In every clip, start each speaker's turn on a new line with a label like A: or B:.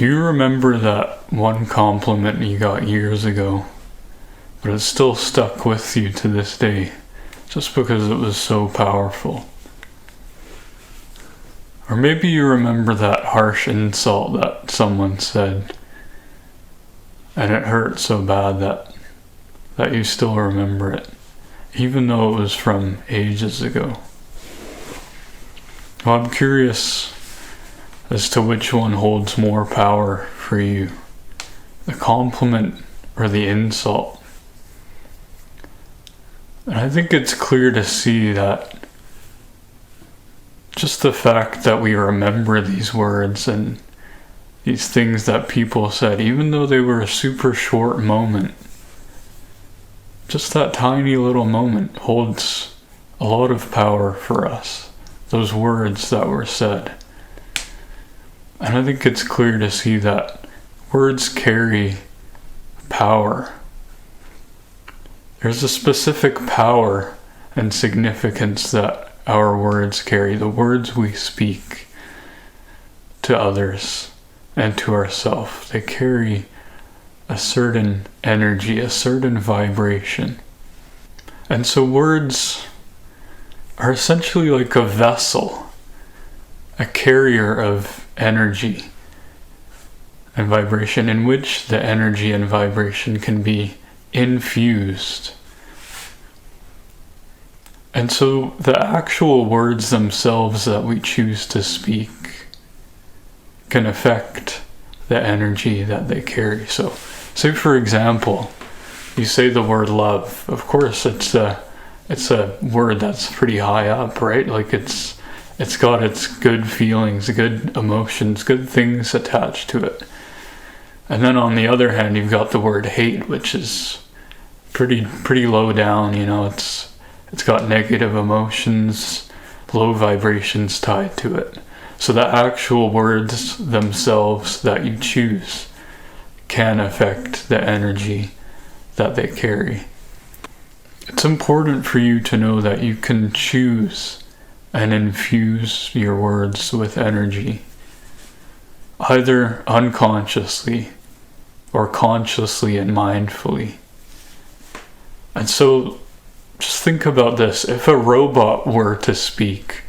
A: Do you remember that one compliment you got years ago, but it's still stuck with you to this day, just because it was so powerful? Or maybe you remember that harsh insult that someone said, and it hurt so bad that you still remember it, even though it was from ages ago. Well, I'm curious as to which one holds more power for you, the compliment or the insult. And I think it's clear to see that just the fact that we remember these words and these things that people said, even though they were a super short moment, just that tiny little moment holds a lot of power for us, those words that were said. And I think it's clear to see that words carry power. There's a specific power and significance that our words carry, the words we speak to others and to ourselves. They carry a certain energy, a certain vibration. And so words are essentially like a vessel, a carrier of energy and vibration, in which the energy and vibration can be infused. And so the actual words themselves that we choose to speak can affect the energy that they carry. So, say for example, you say the word love. Of course, it's a word that's pretty high up, right? Like it's got its good feelings, good emotions, good things attached to it. And then on the other hand, you've got the word hate, which is pretty low down. You know, it's got negative emotions, low vibrations tied to it. So the actual words themselves that you choose can affect the energy that they carry. It's important for you to know that you can choose and infuse your words with energy, either unconsciously or consciously and mindfully. And so just think about this. If a robot were to speak,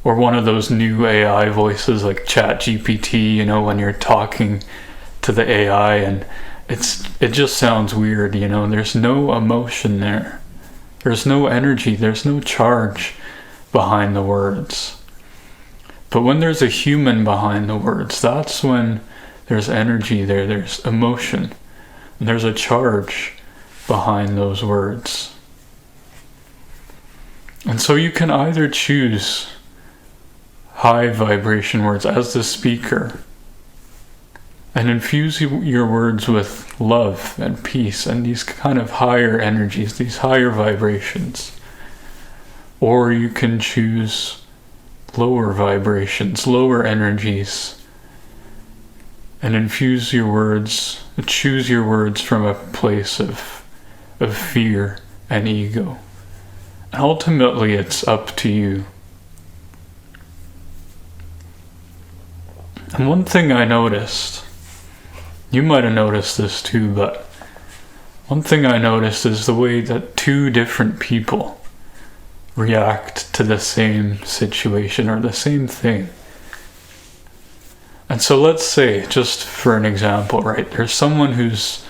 A: or one of those new AI voices like ChatGPT, you know, when you're talking to the AI and it just sounds weird, you know, there's no emotion there. There's no energy, there's no charge behind the words. But when there's a human behind the words, that's when there's energy there, there's emotion, and there's a charge behind those words. And so you can either choose high vibration words as the speaker and infuse your words with love and peace and these kind of higher energies, these higher vibrations. Or you can choose lower vibrations, lower energies, and infuse your words, choose your words from a place of fear and ego. And ultimately, it's up to you. And one thing I noticed, you might have noticed this too, but one thing I noticed is the way that two different people react to the same situation or the same thing. And so let's say, just for an example, right, there's someone who's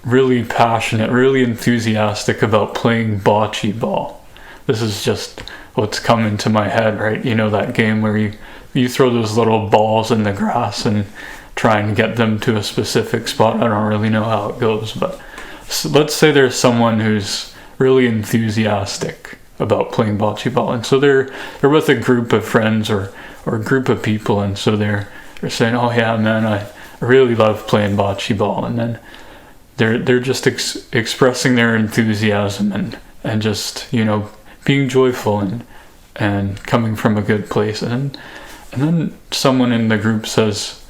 A: really passionate, really enthusiastic about playing bocce ball. This is just what's come into my head, right? You know that game where you throw those little balls in the grass and try and get them to a specific spot. I don't really know how it goes, but let's say there's someone who's really enthusiastic about playing bocce ball, and so they're with a group of friends or a group of people, and so they're saying, oh yeah man, I really love playing bocce ball, and then they're just expressing their enthusiasm and just, you know, being joyful and coming from a good place, and then someone in the group says,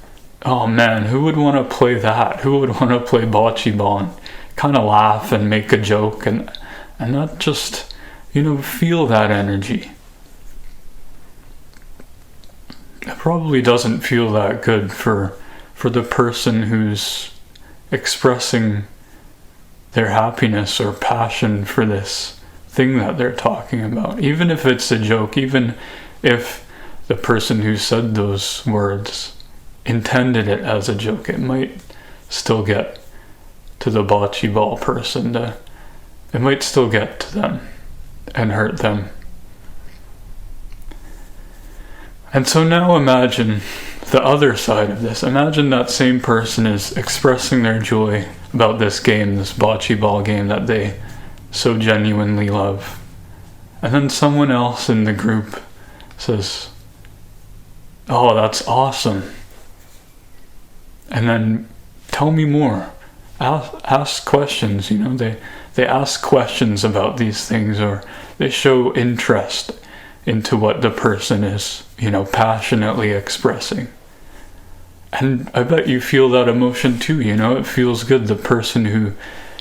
A: oh man, who would want to play that? Who would want to play bocce ball? And kind of laugh and make a joke and not just, you know, feel that energy. It probably doesn't feel that good for for the person who's expressing their happiness or passion for this thing that they're talking about. Even if it's a joke, even if the person who said those words intended it as a joke, it might still get to the bocce ball person. It might still get to them and hurt them. And so now imagine the other side of this. Imagine that same person is expressing their joy about this game, this bocce ball game that they so genuinely love. And then someone else in the group says, "Oh, that's awesome. And then tell me more." Ask questions, they ask questions about these things, or they show interest into what the person is, passionately expressing. And I bet you feel that emotion too, it feels good. The person who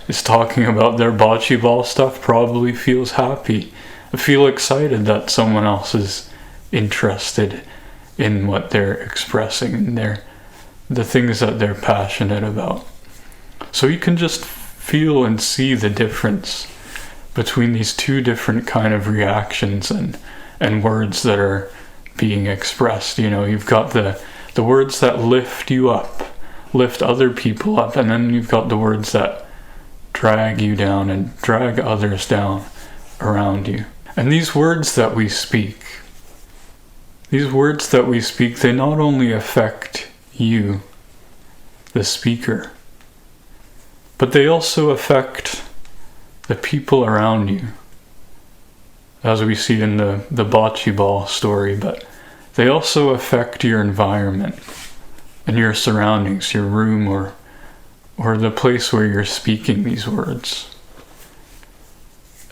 A: is talking about their bocce ball stuff probably feels happy. I feel excited that someone else is interested in what they're expressing and the things that they're passionate about. So you can just feel and see the difference between these two different kind of reactions and words that are being expressed. You've got the words that lift you up, lift other people up, and then you've got the words that drag you down and drag others down around you. And these words that we speak, they not only affect you, the speaker, but they also affect the people around you, as we see in the bocce ball story, but they also affect your environment and your surroundings, your room or the place where you're speaking these words.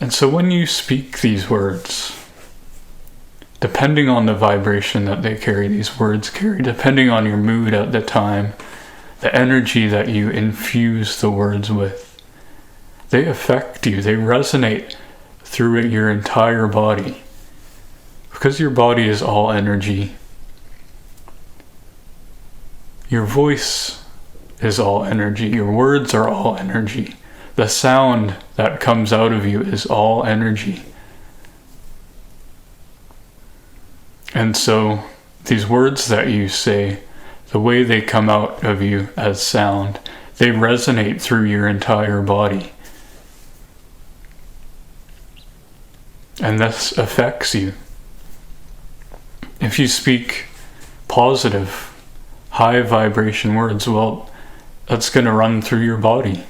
A: And so when you speak these words, depending on the vibration that they carry, these words carry, depending on your mood at the time, the energy that you infuse the words with, they affect you, they resonate through your entire body. Because your body is all energy, your voice is all energy, your words are all energy, the sound that comes out of you is all energy. And so these words that you say, the way they come out of you as sound, they resonate through your entire body. And this affects you. If you speak positive, high vibration words, well, that's going to run through your body,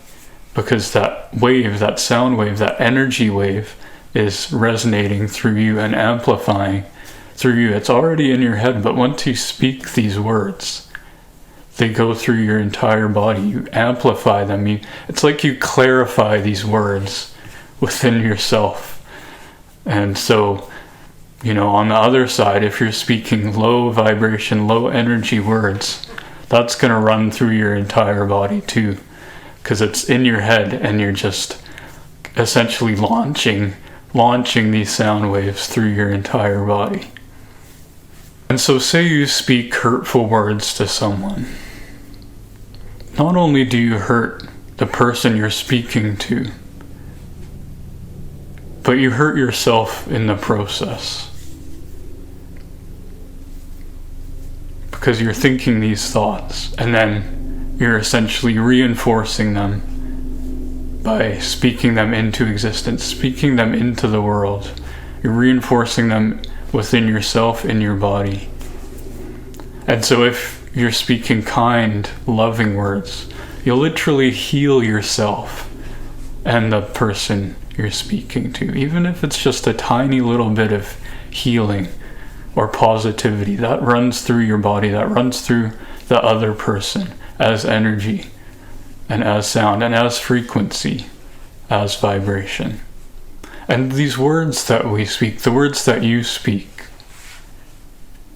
A: because that wave, that sound wave, that energy wave is resonating through you and amplifying through you. It's already in your head, but once you speak these words, they go through your entire body. You amplify them. It's like you clarify these words within yourself. And so, on the other side, if you're speaking low vibration, low energy words, that's going to run through your entire body too, because it's in your head and you're just essentially launching these sound waves through your entire body. And so say you speak hurtful words to someone. Not only do you hurt the person you're speaking to, but you hurt yourself in the process. Because you're thinking these thoughts, and then you're essentially reinforcing them by speaking them into existence, speaking them into the world. You're reinforcing them within yourself, in your body. And so if you're speaking kind, loving words, you'll literally heal yourself and the person you're speaking to, even if it's just a tiny little bit of healing or positivity that runs through your body, that runs through the other person as energy and as sound and as frequency, as vibration. And these words that we speak, the words that you speak,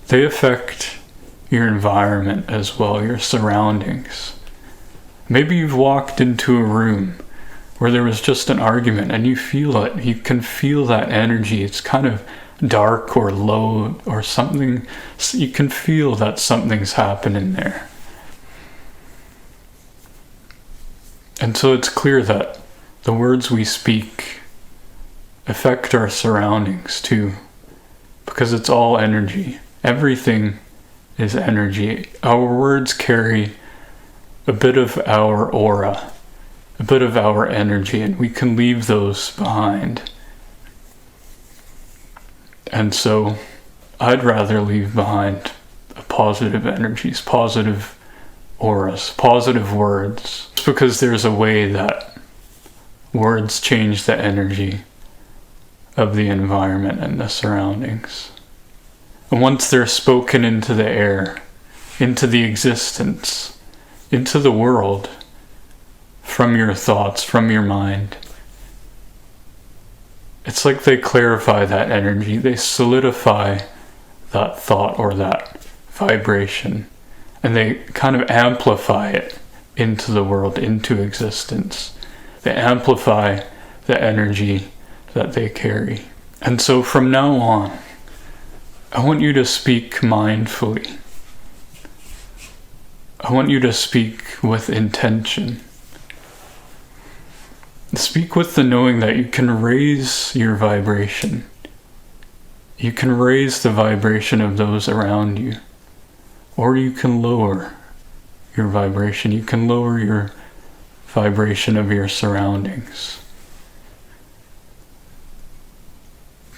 A: they affect your environment as well, your surroundings. Maybe you've walked into a room where there was just an argument and you feel it. You can feel that energy. It's kind of dark or low or something. You can feel that something's happening there. And so it's clear that the words we speak affect our surroundings too, because it's all energy. Everything is energy. Our words carry a bit of our aura, a bit of our energy, and we can leave those behind. And so I'd rather leave behind positive energies, positive auras, positive words. It's because there's a way that words change the energy of the environment and the surroundings. And once they're spoken into the air, into the existence, into the world, from your thoughts, from your mind, it's like they clarify that energy, they solidify that thought or that vibration, and they kind of amplify it into the world, into existence. They amplify the energy that they carry. And so from now on, I want you to speak mindfully. I want you to speak with intention. Speak with the knowing that you can raise your vibration. You can raise the vibration of those around you, or you can lower your vibration. You can lower your vibration of your surroundings.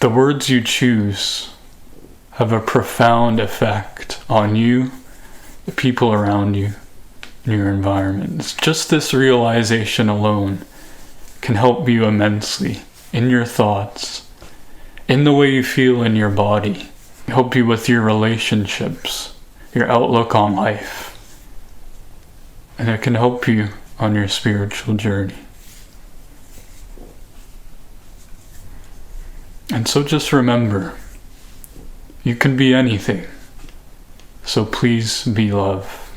A: The words you choose have a profound effect on you, the people around you, and your environment. It's just this realization alone can help you immensely in your thoughts, in the way you feel in your body, help you with your relationships, your outlook on life, and it can help you on your spiritual journey. And so just remember, you can be anything, so please be love.